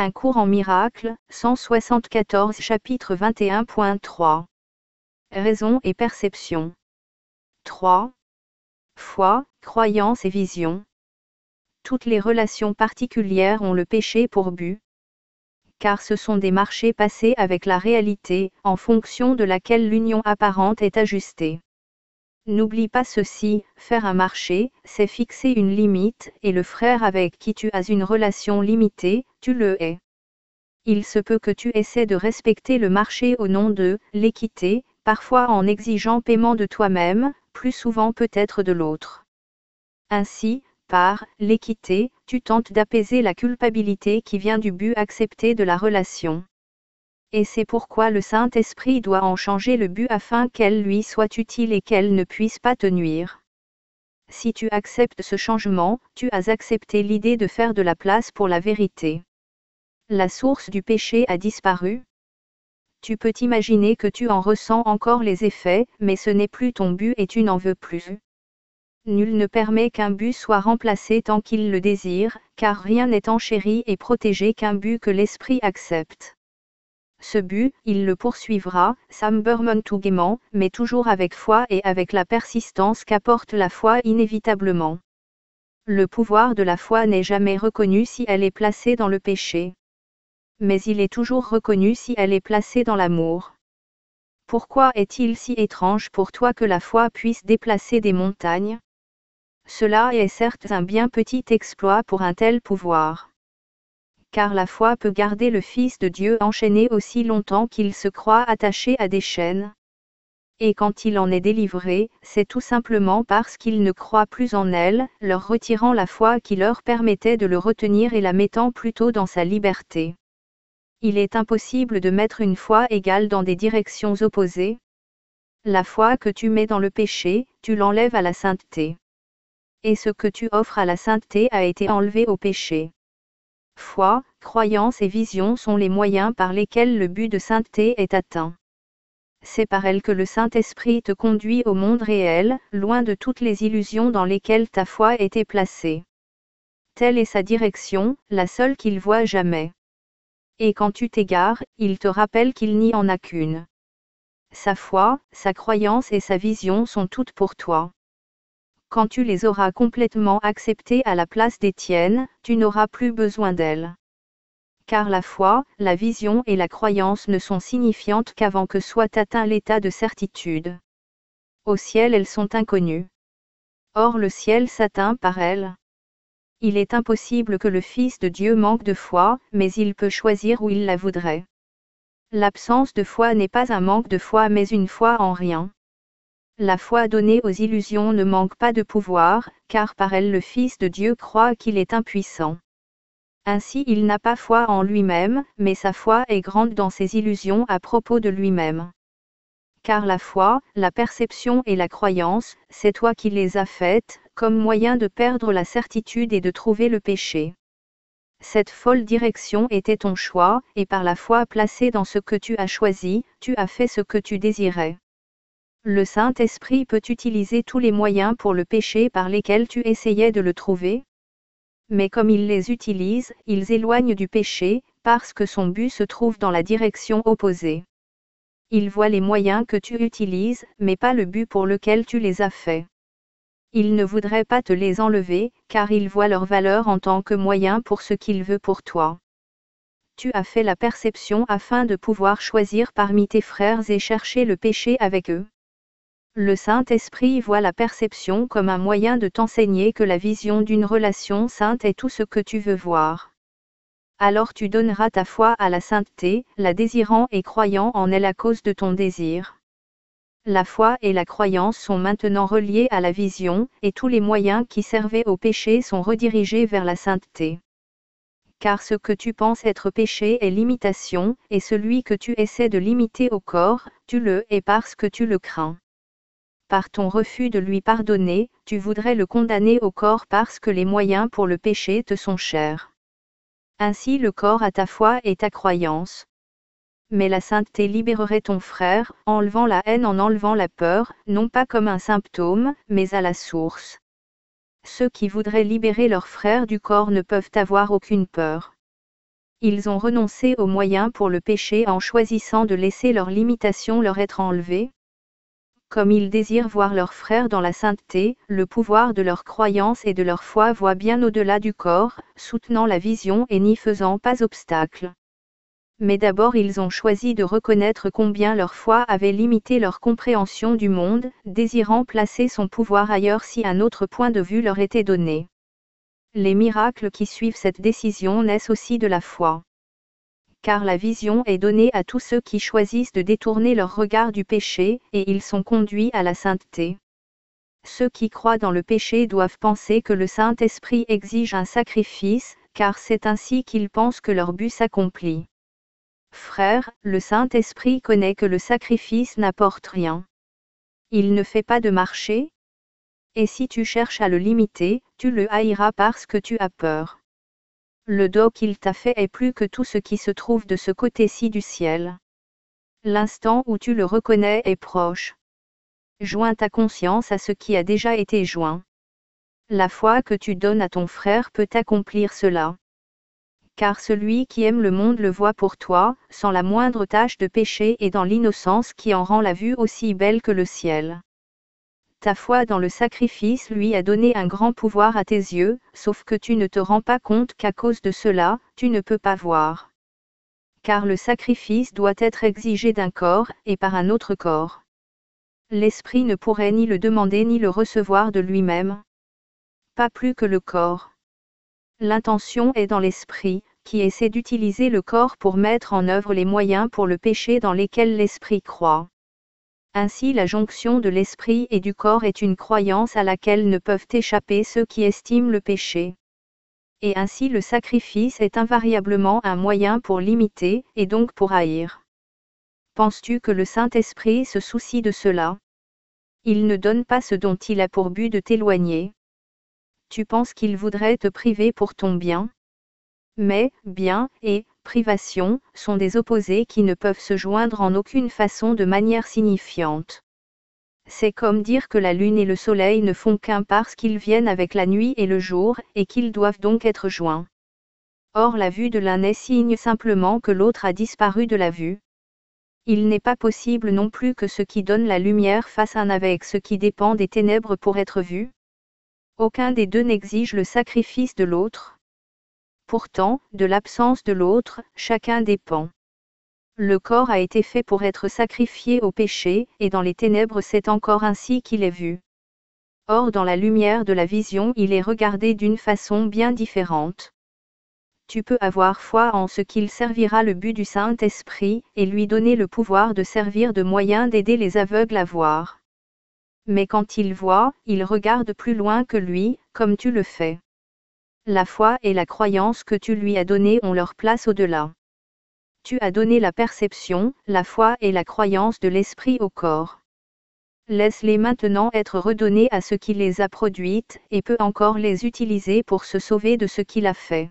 Un cours en miracles, 174 chapitre 21.3. Raison et perception. 3. Foi, croyance et vision. Toutes les relations particulières ont le péché pour but, car ce sont des marchés passés avec la réalité, en fonction de laquelle l'union apparente est ajustée. N'oublie pas ceci, faire un marché, c'est fixer une limite, et le frère avec qui tu as une relation limitée, tu le hais. Il se peut que tu essaies de respecter le marché au nom de l'équité, parfois en exigeant paiement de toi-même, plus souvent peut-être de l'autre. Ainsi, par l'équité, tu tentes d'apaiser la culpabilité qui vient du but accepté de la relation. Et c'est pourquoi le Saint-Esprit doit en changer le but afin qu'elle lui soit utile et qu'elle ne puisse pas te nuire. Si tu acceptes ce changement, tu as accepté l'idée de faire de la place pour la vérité. La source du péché a disparu. Tu peux t'imaginer que tu en ressens encore les effets, mais ce n'est plus ton but et tu n'en veux plus. Nul ne permet qu'un but soit remplacé tant qu'il le désire, car rien n'est enchéri et protégé qu'un but que l'esprit accepte. Ce but, il le poursuivra, tout gaiement, mais toujours avec foi et avec la persistance qu'apporte la foi inévitablement. Le pouvoir de la foi n'est jamais reconnu si elle est placée dans le péché. Mais il est toujours reconnu si elle est placée dans l'amour. Pourquoi est-il si étrange pour toi que la foi puisse déplacer des montagnes ? Cela est certes un bien petit exploit pour un tel pouvoir. Car la foi peut garder le Fils de Dieu enchaîné aussi longtemps qu'il se croit attaché à des chaînes. Et quand il en est délivré, c'est tout simplement parce qu'il ne croit plus en elle, leur retirant la foi qui leur permettait de le retenir et la mettant plutôt dans sa liberté. Il est impossible de mettre une foi égale dans des directions opposées. La foi que tu mets dans le péché, tu l'enlèves à la sainteté. Et ce que tu offres à la sainteté a été enlevé au péché. Foi, croyance et vision sont les moyens par lesquels le but de sainteté est atteint. C'est par elles que le Saint-Esprit te conduit au monde réel, loin de toutes les illusions dans lesquelles ta foi était placée. Telle est sa direction, la seule qu'il voit jamais. Et quand tu t'égares, il te rappelle qu'il n'y en a qu'une. Sa foi, sa croyance et sa vision sont toutes pour toi. Quand tu les auras complètement acceptées à la place des tiennes, tu n'auras plus besoin d'elles. Car la foi, la vision et la croyance ne sont signifiantes qu'avant que soit atteint l'état de certitude. Au ciel elles sont inconnues. Or le ciel s'atteint par elles. Il est impossible que le Fils de Dieu manque de foi, mais il peut choisir où il la voudrait. L'absence de foi n'est pas un manque de foi mais une foi en rien. La foi donnée aux illusions ne manque pas de pouvoir, car par elle le Fils de Dieu croit qu'il est impuissant. Ainsi il n'a pas foi en lui-même, mais sa foi est grande dans ses illusions à propos de lui-même. Car la foi, la perception et la croyance, c'est toi qui les as faites, comme moyen de perdre la certitude et de trouver le péché. Cette folle direction était ton choix, et par la foi placée dans ce que tu as choisi, tu as fait ce que tu désirais. Le Saint-Esprit peut utiliser tous les moyens pour le péché par lesquels tu essayais de le trouver. Mais comme il les utilise, ils éloignent du péché, parce que son but se trouve dans la direction opposée. Il voit les moyens que tu utilises, mais pas le but pour lequel tu les as faits. Il ne voudrait pas te les enlever, car il voit leur valeur en tant que moyen pour ce qu'il veut pour toi. Tu as fait la perception afin de pouvoir choisir parmi tes frères et chercher le péché avec eux. Le Saint-Esprit voit la perception comme un moyen de t'enseigner que la vision d'une relation sainte est tout ce que tu veux voir. Alors tu donneras ta foi à la sainteté, la désirant et croyant en elle à cause de ton désir. La foi et la croyance sont maintenant reliées à la vision, et tous les moyens qui servaient au péché sont redirigés vers la sainteté. Car ce que tu penses être péché est l'imitation, et celui que tu essaies de limiter au corps, tu le hais parce que tu le crains. Par ton refus de lui pardonner, tu voudrais le condamner au corps parce que les moyens pour le péché te sont chers. Ainsi le corps a ta foi et ta croyance. Mais la sainteté libérerait ton frère, enlevant la haine en enlevant la peur, non pas comme un symptôme, mais à la source. Ceux qui voudraient libérer leur frère du corps ne peuvent avoir aucune peur. Ils ont renoncé aux moyens pour le péché en choisissant de laisser leurs limitations leur être enlevées. Comme ils désirent voir leurs frères dans la sainteté, le pouvoir de leur croyance et de leur foi voit bien au-delà du corps, soutenant la vision et n'y faisant pas obstacle. Mais d'abord ils ont choisi de reconnaître combien leur foi avait limité leur compréhension du monde, désirant placer son pouvoir ailleurs si un autre point de vue leur était donné. Les miracles qui suivent cette décision naissent aussi de la foi. Car la vision est donnée à tous ceux qui choisissent de détourner leur regard du péché, et ils sont conduits à la sainteté. Ceux qui croient dans le péché doivent penser que le Saint-Esprit exige un sacrifice, car c'est ainsi qu'ils pensent que leur but s'accomplit. Frères, le Saint-Esprit connaît que le sacrifice n'apporte rien. Il ne fait pas de marché. Et si tu cherches à le limiter, tu le haïras parce que tu as peur. Le don qu'il t'a fait est plus que tout ce qui se trouve de ce côté-ci du ciel. L'instant où tu le reconnais est proche. Joins ta conscience à ce qui a déjà été joint. La foi que tu donnes à ton frère peut accomplir cela. Car celui qui aime le monde le voit pour toi, sans la moindre tache de péché et dans l'innocence qui en rend la vue aussi belle que le ciel. Ta foi dans le sacrifice lui a donné un grand pouvoir à tes yeux, sauf que tu ne te rends pas compte qu'à cause de cela, tu ne peux pas voir. Car le sacrifice doit être exigé d'un corps, et par un autre corps. L'esprit ne pourrait ni le demander ni le recevoir de lui-même. Pas plus que le corps. L'intention est dans l'esprit, qui essaie d'utiliser le corps pour mettre en œuvre les moyens pour le péché dans lesquels l'esprit croit. Ainsi la jonction de l'esprit et du corps est une croyance à laquelle ne peuvent échapper ceux qui estiment le péché. Et ainsi le sacrifice est invariablement un moyen pour limiter, et donc pour haïr. Penses-tu que le Saint-Esprit se soucie de cela? Il ne donne pas ce dont il a pour but de t'éloigner. Tu penses qu'il voudrait te priver pour ton bien? Mais, bien, et privation, sont des opposés qui ne peuvent se joindre en aucune façon de manière signifiante. C'est comme dire que la lune et le soleil ne font qu'un parce qu'ils viennent avec la nuit et le jour, et qu'ils doivent donc être joints. Or la vue de l'un est signe simplement que l'autre a disparu de la vue. Il n'est pas possible non plus que ce qui donne la lumière fasse un avec ce qui dépend des ténèbres pour être vu. Aucun des deux n'exige le sacrifice de l'autre. Pourtant, de l'absence de l'autre, chacun dépend. Le corps a été fait pour être sacrifié au péché, et dans les ténèbres c'est encore ainsi qu'il est vu. Or dans la lumière de la vision il est regardé d'une façon bien différente. Tu peux avoir foi en ce qu'il servira le but du Saint-Esprit, et lui donner le pouvoir de servir de moyen d'aider les aveugles à voir. Mais quand il voit, il regarde plus loin que lui, comme tu le fais. La foi et la croyance que tu lui as données ont leur place au-delà. Tu as donné la perception, la foi et la croyance de l'esprit au corps. Laisse-les maintenant être redonnés à ce qui les a produites, et peut encore les utiliser pour se sauver de ce qu'il a fait.